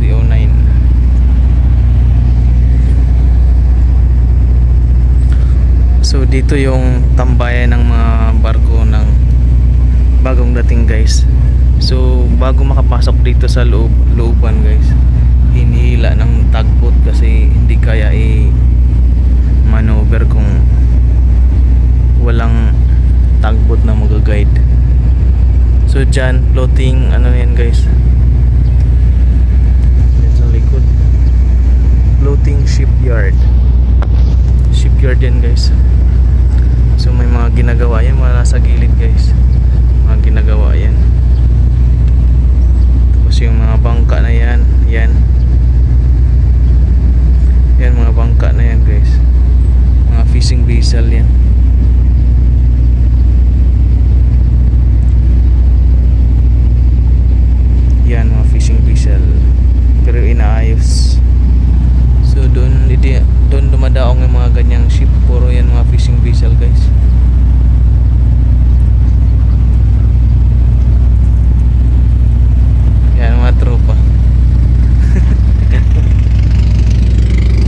309. So dito yung tambayan ng mga barko ng bagong dating guys. So bago makapasok dito sa looban guys, hinihila ng tugboat kasi hindi kaya i-maneuver kung walang tugboat na mag-guide. So dyan, floating ano yan guys, yan sa likod, floating shipyard yan guys. So may mga ginagawa yan, mga nasa gilid guys, mga ginagawa yan. Tapos yung mga bangka na yan, yan mga bangka na yan guys, mga fishing vessel yan. Yan mga fishing vessel, pero inaayos. So doon dumadaong yung mga ganyang ship, puro yan mga fishing vessel guys. Yan mga tropa.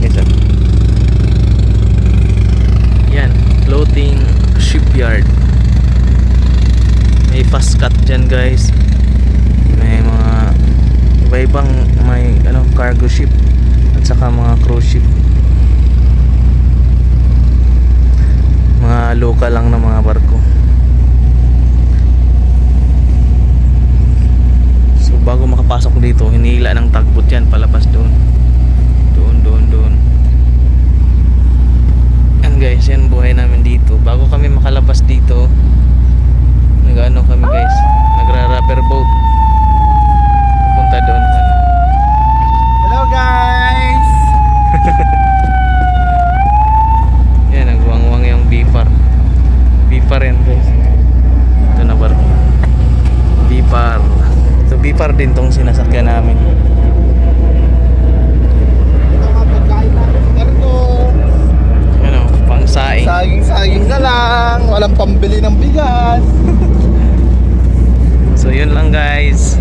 Ito. Yan, floating shipyard. May fast cut dyan guys. May mga iba-ibang may cargo ship at saka mga cruise ship, mga local lang na mga barko. So bago makapasok dito, hinihila ng tugboat yan palabas doon. Yan guys, yan buhay namin dito. Bago kami makalabas dito, nag-ano kami guys, nagra-rubber boat punta doon. Hello guys. Yan, nagwangwang yung Bifar yan guys. Ito na barko, Bifar. So Bifar din tong sinasakyan namin. Ano, pang saing. Saging na lang, walang pambili ng bigas. So yun lang guys.